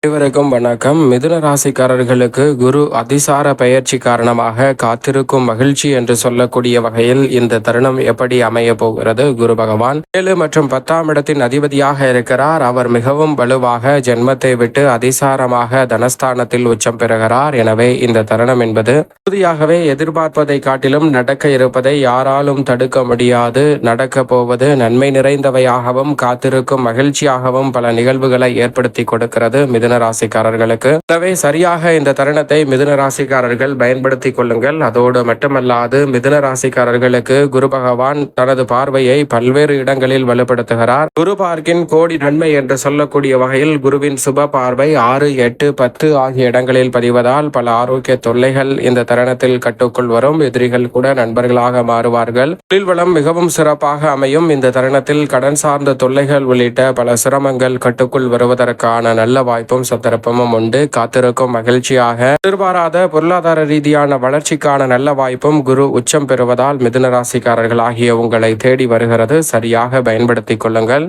அனைவருக்கும் வணக்கம். மிதுன ராசிக்காரர்களுக்கு குரு அதிசார பெயர்ச்சி காரணமாக காத்திருக்கும் மகிழ்ச்சி என்று சொல்லக்கூடிய வகையில் இந்த தருணம் எப்படி அமைய போகிறது? குரு பகவான் 7 மற்றும் 10ஆம் இடத்தின் அதிபதியாக இருக்கிறார். அவர் மிகவும் வலுவாக ஜென்மத்தை விட்டு அதிசாரமாக தனஸ்தானத்தில் உச்சம் பெறுகிறார். எனவே இந்த தருணம் என்பது உறுதியாகவே எதிர்பார்ப்பதை காட்டிலும் நடக்க இருப்பதை யாராலும் தடுக்க முடியாது. நடக்க போவது நன்மை நிறைந்தவையாகவும் காத்திருக்கும் மகிழ்ச்சியாகவும் பல நிகழ்வுகளை ஏற்படுத்தி கொடுக்கிறது மிதுன ராசிக்காரர்களுக்கு. எனவே சரியாக இந்த தருணத்தை மிதுன ராசிக்காரர்கள் பயன்படுத்தி கொள்ளுங்கள். அதோடு மட்டுமல்லாது மிதுன ராசிக்காரர்களுக்கு குரு பகவான் தனது பார்வையை பல்வேறு இடங்களில் வலுப்படுத்துகிறார். குரு பார்க்கின் கோடி நன்மை என்று சொல்லக்கூடிய வகையில் குருவின் சுப பார்வை 6, 8, 10 ஆகிய இடங்களில் பதிவதால் பல ஆரோக்கிய தொல்லைகள் இந்த தருணத்தில் கட்டுக்குள் வரும். எதிரிகள் கூட நண்பர்களாக மாறுவார்கள். தொழில் வளம் மிகவும் சிறப்பாக அமையும். இந்த தருணத்தில் கடன் சார்ந்த தொல்லைகள் உள்ளிட்ட பல சிரமங்கள் கட்டுக்குள் வருவதற்கான நல்ல வாய்ப்பும் சந்தர்ப்பமும் உண்டு. காத்திருக்கும் மகிழ்ச்சியாக எதிர்பாராத பொருளாதார ரீதியான வளர்ச்சிக்கான நல்ல வாய்ப்பும் குரு உச்சம் பெறுவதால் மிதுன ராசிக்காரர்கள் ஆகிய உங்களை தேடி வருகிறது. சரியாக பயன்படுத்திக் கொள்ளுங்கள்.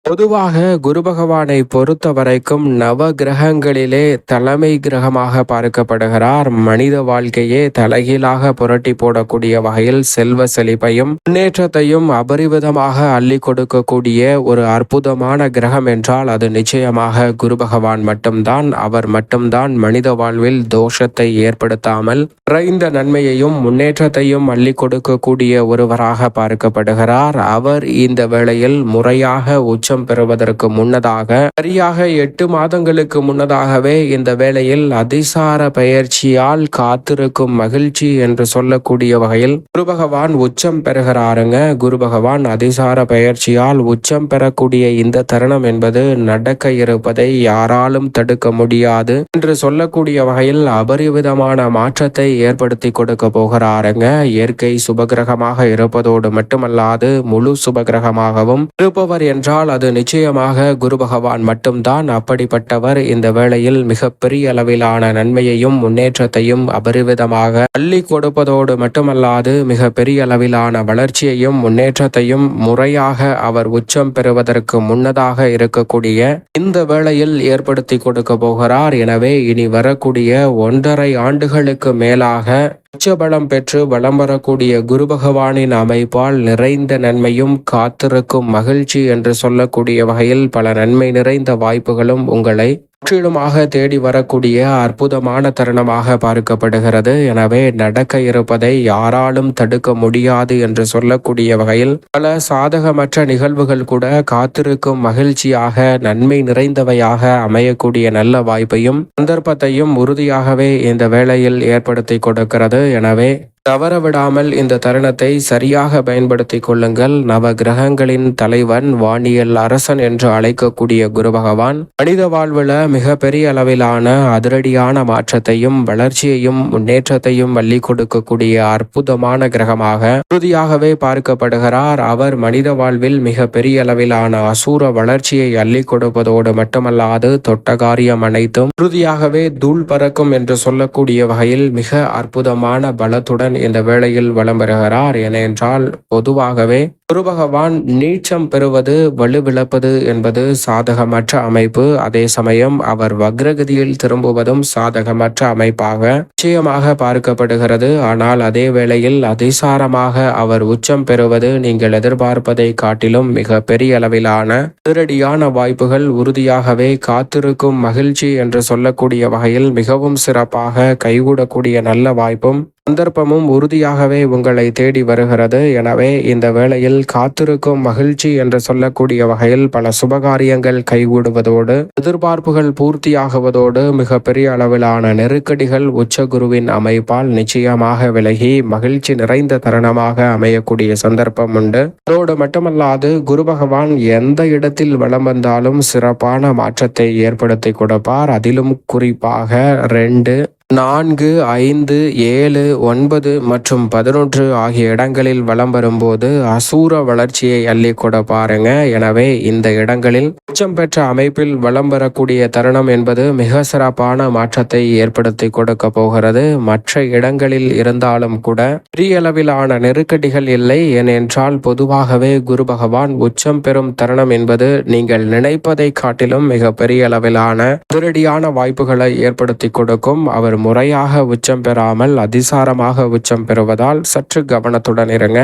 பொதுவாக குரு பகவானை பொறுத்த வரைக்கும் நவ கிரகங்களிலே தலைமை கிரகமாக பார்க்கப்படுகிறார். மனித வாழ்க்கையே தலைகீழாக புரட்டி போடக்கூடிய வகையில் செல்வ செழிப்பையும் முன்னேற்றத்தையும் அபரிவிதமாக அள்ளி கொடுக்கக்கூடிய ஒரு அற்புதமான கிரகம் என்றால் அது நிச்சயமாக குரு பகவான் மட்டும்தான். அவர் மட்டும்தான் மனித வாழ்வில் தோஷத்தை ஏற்படுத்தாமல் நிறைந்த நன்மையையும் முன்னேற்றத்தையும் அள்ளி கொடுக்கக்கூடிய ஒருவராக பார்க்கப்படுகிறார். அவர் இந்த வேளையில் முறையாக உச்சம் பெறுவதற்கு முன்னதாக சரியாக 8 மாதங்களுக்கு முன்னதாகவே இந்த வேளையில் அதிசார பெயர்ச்சியால் காத்திருக்கும் மகிழ்ச்சி என்று சொல்லக்கூடிய வகையில் குரு பகவான் உச்சம் பெறுகிறாருங்க. குரு பகவான் அதிசார பெயர்ச்சியால் உச்சம் பெறக்கூடிய இந்த தருணம் என்பது நடக்க இருப்பதை யாராலும் தடுக்க முடியாது என்று சொல்லக்கூடிய வகையில் அபரிவிதமான மாற்றத்தை ஏற்படுத்தி கொடுக்க போகிறாருங்க. இயற்கை சுபகிரகமாக இருப்பதோடு மட்டுமல்லாது முழு சுபகிரகமாகவும் இருப்பவர் என்றால் அது நிச்சயமாக குரு பகவான் மட்டும்தான். அப்படிப்பட்டவர் இந்த வேளையில் மிகப்பெரிய அளவிலான நன்மையையும் முன்னேற்றத்தையும் அபரிவிதமாக அள்ளி கொடுப்பதோடு மட்டுமல்லாது மிக பெரிய அளவிலான வளர்ச்சியையும் முன்னேற்றத்தையும் முறையாக அவர் உச்சம் பெறுவதற்கு முன்னதாக இருக்கக்கூடிய இந்த வேளையில் ஏற்படுத்தி கொடுக்க போகிறார். எனவே இனி வரக்கூடிய 1.5 ஆண்டுகளுக்கு மேலாக உச்சபலம் பெற்று வலம் வரக்கூடிய குரு பகவானின் அமைப்பால் நிறைந்த நன்மையும் காத்திருக்கும் மகிழ்ச்சி என்று சொல்லக்கூடிய வகையில் பல நன்மை நிறைந்த வாய்ப்புகளும் உங்களை முற்றிலுமாக தேடி வரக்கூடிய அற்புதமான தருணமாக பார்க்கப்படுகிறது. எனவே நடக்க இருப்பதை யாராலும் தடுக்க முடியாது என்று சொல்லக்கூடிய வகையில் பல சாதகமற்ற நிகழ்வுகள் கூட காத்திருக்கும் மகிழ்ச்சியாக நன்மை நிறைந்தவையாக அமையக்கூடிய நல்ல வாய்ப்பையும் சந்தர்ப்பத்தையும் உறுதியாகவே இந்த வேளையில் ஏற்படுத்தி கொடுக்கிறது. எனவே தவறவிடாமல் இந்த தருணத்தை சரியாக பயன்படுத்தி கொள்ளுங்கள். நவ கிரகங்களின் தலைவன் வானியல் அரசன் என்று அழைக்கக்கூடிய குரு பகவான் மனித வாழ்வுல மிக பெரிய அளவிலான அதிரடியான மாற்றத்தையும் வளர்ச்சியையும் முன்னேற்றத்தையும் அள்ளி கொடுக்கக்கூடிய அற்புதமான கிரகமாக உறுதியாகவே பார்க்கப்படுகிறார். அவர் மனித வாழ்வில் மிக பெரிய அளவிலான அசூர வளர்ச்சியை அள்ளி கொடுப்பதோடு மட்டுமல்லாது தொட்ட காரியம் அனைத்தும் உறுதியாகவே தூள் பறக்கும் என்று சொல்லக்கூடிய வகையில் மிக அற்புதமான பலத்துடன் இந்த வேளையில் வலம் பெறுகிறார். ஏனென்றால் பொதுவாகவே குரு பகவான் நீச்சம் பெறுவது வலுவிழப்பது என்பது சாதகமற்ற அமைப்பு. அதே சமயம் அவர் வக்ரகதியில் திரும்புவதும் சாதகமற்ற அமைப்பாக நிச்சயமாக பார்க்கப்படுகிறது. ஆனால் அதே வேளையில் அதிசாரமாக அவர் உச்சம் பெறுவது நீங்கள் எதிர்பார்ப்பதை காட்டிலும் மிக பெரிய அளவிலான அதிரடியான வாய்ப்புகள் உறுதியாகவே காத்திருக்கும் மகிழ்ச்சி என்று சொல்லக்கூடிய வகையில் மிகவும் சிறப்பாக கைகூடக்கூடிய நல்ல வாய்ப்பும் சந்தர்ப்பமும் உறுதியாகவே உங்களை தேடி வருகிறது. எனவே இந்த வேளையில் காத்திருக்கும் மகிழ்ச்சி என்று சொல்லக்கூடிய வகையில் பல சுபகாரியங்கள் கைகூடுவதோடு எதிர்பார்ப்புகள் பூர்த்தியாகுவதோடு மிக பெரிய அளவிலான நெருக்கடிகள் உச்சகுருவின் அமைப்பால் நிச்சயமாக விலகி மகிழ்ச்சி நிறைந்த தருணமாக அமையக்கூடிய சந்தர்ப்பம் உண்டு. அதோடு மட்டுமல்லாது குரு பகவான் எந்த இடத்தில் வலம் வந்தாலும் சிறப்பான மாற்றத்தை ஏற்படுத்தி கொடுப்பார். அதிலும் குறிப்பாக 2, 4, 5, 7, 9 மற்றும் 11 ஆகிய இடங்களில் வலம் வரும்போது அசூர வளர்ச்சியை அள்ளி கொட பாருங்க. எனவே இந்த இடங்களில் உச்சம் பெற்ற அமைப்பில் வலம் வரக்கூடிய தருணம் என்பது மிக சிறப்பான மாற்றத்தை ஏற்படுத்தி கொடுக்க போகிறது. மற்ற இடங்களில் இருந்தாலும் கூட பெரிய அளவிலான நெருக்கடிகள் இல்லை. ஏனென்றால் பொதுவாகவே குரு பகவான் உச்சம் பெறும் தருணம் என்பது நீங்கள் நினைப்பதை காட்டிலும் மிக பெரிய அளவிலான அதிரடியான வாய்ப்புகளை ஏற்படுத்தி கொடுக்கும். அவர் முறையாக உச்சம் பெறாமல் அதிசாரமாக உச்சம் பெறுவதால் சற்று கவனத்துடன் இருங்க.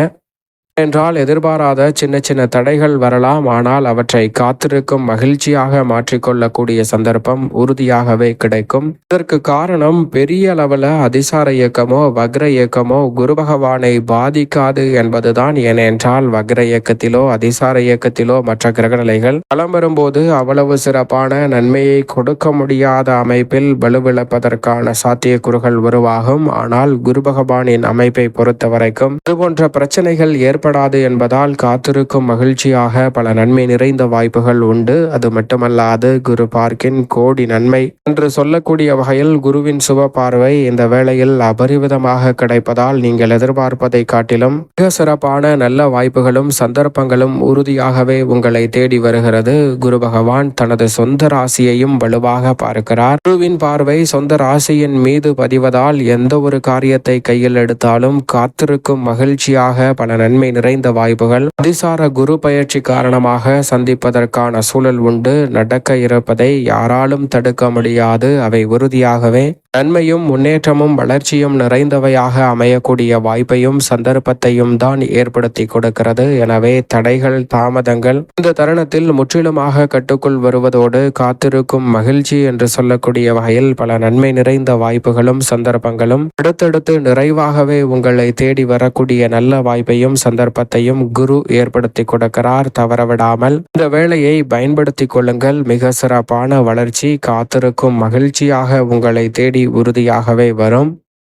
என்றால் எதிர்பாராத சின்ன சின்ன தடைகள் வரலாம். ஆனால் அவற்றை காத்திருக்கும் மகிழ்ச்சியாக மாற்றிக்கொள்ளக்கூடிய சந்தர்ப்பம் உறுதியாகவே கிடைக்கும். இதற்கு காரணம் பெரிய அளவில் அதிசார இயக்கமோ வக்ர இயக்கமோ குரு பகவானை பாதிக்காது என்பதுதான். ஏனென்றால் வக்ர இயக்கத்திலோ அதிசார இயக்கத்திலோ மற்ற கிரகநிலைகள் பலம் வரும்போது அவ்வளவு சிறப்பான நன்மையை கொடுக்க முடியாத அமைப்பில் வலுவிழப்பதற்கான சாத்தியக்கூறுகள் உருவாகும். ஆனால் குரு பகவானின் அமைப்பை பொறுத்த வரைக்கும் இதுபோன்ற பிரச்சனைகள் ஏற்படாது என்பதால் காத்திருக்கும் மகிழ்ச்சியாக பல நன்மை நிறைந்த வாய்ப்புகள் உண்டு. அது மட்டுமல்லாது குரு பார்க்கின் கோடி நன்மை என்று சொல்லக்கூடிய வகையில் குருவின் சுப பார்வை இந்த வேளையில் அபரிவிதமாக கிடைப்பதால் நீங்கள் எதிர்பார்ப்பதை காட்டிலும் மிக சிறப்பான நல்ல வாய்ப்புகளும் சந்தர்ப்பங்களும் உறுதியாகவே உங்களை தேடி வருகிறது. குரு பகவான் தனது சொந்த ராசியையும் வலுவாக பார்க்கிறார். குருவின் பார்வை சொந்த ராசியின் மீது பதிவதால் எந்த ஒரு காரியத்தை கையில் எடுத்தாலும் காத்திருக்கும் மகிழ்ச்சியாக பல நன்மை நிறைந்த வாய்ப்புகள் அதிசார குரு பயிற்சி காரணமாக சந்திப்பதற்கான சூழல் உண்டு. நடக்க இருப்பதை யாராலும் தடுக்க முடியாது. அவை உறுதியாகவே நன்மையும் முன்னேற்றமும் வளர்ச்சியும் நிறைந்தவையாக அமையக்கூடிய வாய்ப்பையும் சந்தர்ப்பத்தையும் தான் ஏற்படுத்தி கொடுக்கிறது. எனவே தடைகள் தாமதங்கள் இந்த தருணத்தில் முற்றிலுமாக கட்டுக்குள் வருவதோடு காத்திருக்கும் மகிழ்ச்சி என்று சொல்லக்கூடிய வகையில் பல நன்மை நிறைந்த வாய்ப்புகளும் சந்தர்ப்பங்களும் அடுத்தடுத்து நிறைவாகவே உங்களை தேடி வரக்கூடிய நல்ல வாய்ப்பையும் சந்தர்ப்பத்தையும் குரு ஏற்படுத்தி கொடுக்கிறார். தவறவிடாமல் இந்த வேளையை பயன்படுத்தி கொள்ளுங்கள். மிக சிறப்பான வளர்ச்சி காத்திருக்கும் மகிழ்ச்சியாக உங்களை தேடி உறுதியாகவே வரும்.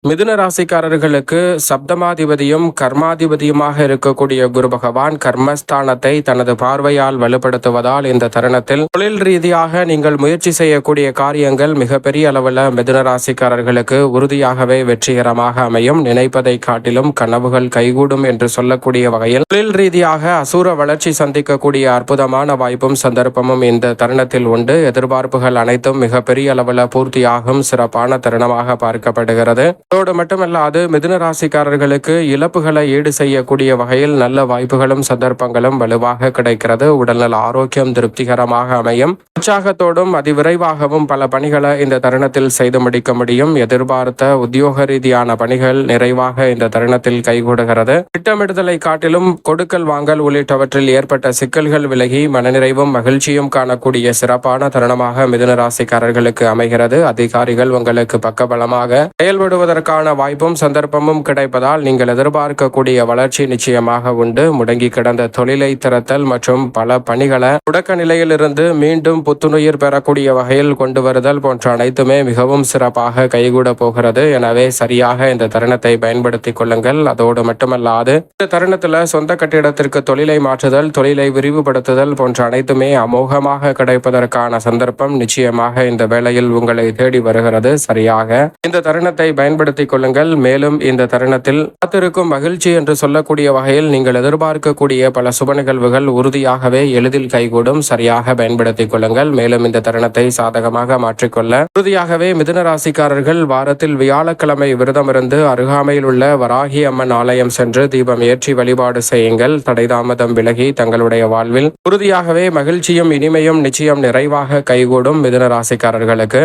மிதுன ராசிக்காரர்களுக்கு சப்தமாதிபதியும் கர்மாதிபதியுமாக இருக்கக்கூடிய குரு பகவான் கர்மஸ்தானத்தை தனது பார்வையால் வலுப்படுத்துவதால் இந்த தருணத்தில் தொழில் ரீதியாக நீங்கள் முயற்சி செய்யக்கூடிய காரியங்கள் மிகப்பெரிய அளவில் மிதுன ராசிக்காரர்களுக்கு உறுதியாகவே வெற்றிகரமாக அமையும். நினைப்பதை காட்டிலும் கனவுகள் கைகூடும் என்று சொல்லக்கூடிய வகையில் தொழில் ரீதியாக அசூர வளர்ச்சி சந்திக்கக்கூடிய அற்புதமான வாய்ப்பும் சந்தர்ப்பமும் இந்த தருணத்தில் உண்டு. எதிர்பார்ப்புகள் அனைத்தும் மிகப்பெரிய அளவில் பூர்த்தியாகும் சிறப்பான தருணமாக பார்க்கப்படுகிறது. அதோடு மட்டுமல்லாது மிதுன ராசிக்காரர்களுக்கு இழப்புகளை ஈடு செய்யக்கூடிய வகையில் நல்ல வாய்ப்புகளும் சந்தர்ப்பங்களும் வலுவாக கிடைக்கிறது. உடல்நல ஆரோக்கியம் திருப்திகரமாக அமையும். உற்சாகத்தோடும் அதிவிரைவாகவும் பல பணிகளை இந்த தருணத்தில் செய்து முடிக்க முடியும். எதிர்பார்த்த உத்தியோக ரீதியான பணிகள் நிறைவாக இந்த தருணத்தில் கைகூடுகிறது. திட்டமிடுதலை காட்டிலும் கொடுக்கல் வாங்கல் உள்ளிட்டவற்றில் ஏற்பட்ட சிக்கல்கள் விலகி மனநிறைவும் மகிழ்ச்சியும் காணக்கூடிய சிறப்பான தருணமாக மிதுன ராசிக்காரர்களுக்கு அமைகிறது. அதிகாரிகள் உங்களுக்கு பக்கபலமாக செயல்படுவதற்கான வாய்ப்பும் சந்தர்ப்பமும் கிடைப்பதால் நீங்கள் எதிர்பார்க்கக்கூடிய வளர்ச்சி நிச்சயமாக உண்டு. முடங்கி கிடந்த தொழிலை திறத்தல் மற்றும் பல பணிகளை முடக்க நிலையிலிருந்து மீண்டும் புத்துணர்வு பெறக்கூடிய வகையில் கொண்டு வருதல் போன்ற அனைத்துமே மிகவும் சிறப்பாக கைகூட போகிறது. எனவே சரியாக இந்த தருணத்தை பயன்படுத்திக் கொள்ளுங்கள். அதோடு மட்டுமல்லாது இந்த தருணத்தில் சொந்த கட்டிடத்திற்கு தொழிலை மாற்றுதல், தொழிலை விரிவுபடுத்துதல் போன்ற அனைத்துமே அமோகமாக கிடைப்பதற்கான சந்தர்ப்பம் நிச்சயமாக இந்த வேளையில் உங்களை தேடி வருகிறது. சரியாக இந்த தருணத்தை பயன்படுத்திக் கொள்ளுங்கள். மேலும் இந்த தருணத்தில் காத்திருக்கும் மகிழ்ச்சி என்று சொல்லக்கூடிய வகையில் நீங்கள் எதிர்பார்க்கக்கூடிய பல சுப நிகழ்வுகள் உறுதியாகவே எளிதில் கைகூடும். சரியாக பயன்படுத்திக் கொள்ளுங்கள். மேலும் இந்த தருணத்தை சாதகமாக மாற்றிக்கொள்ள உறுதியாகவே மிதுன ராசிக்காரர்கள் வாரத்தில் வியாழக்கிழமை விரதமிருந்து அருகாமையில் உள்ள வராகி அம்மன் ஆலயம் சென்று தீபம் ஏற்றி வழிபாடு செய்யுங்கள். தடைதாமதம் விலகி தங்களுடைய வாழ்வில் உறுதியாகவே மகிழ்ச்சியும் இனிமையும் நிச்சயம் நிறைவாக கைகூடும். மிதுன ராசிக்காரர்களுக்கு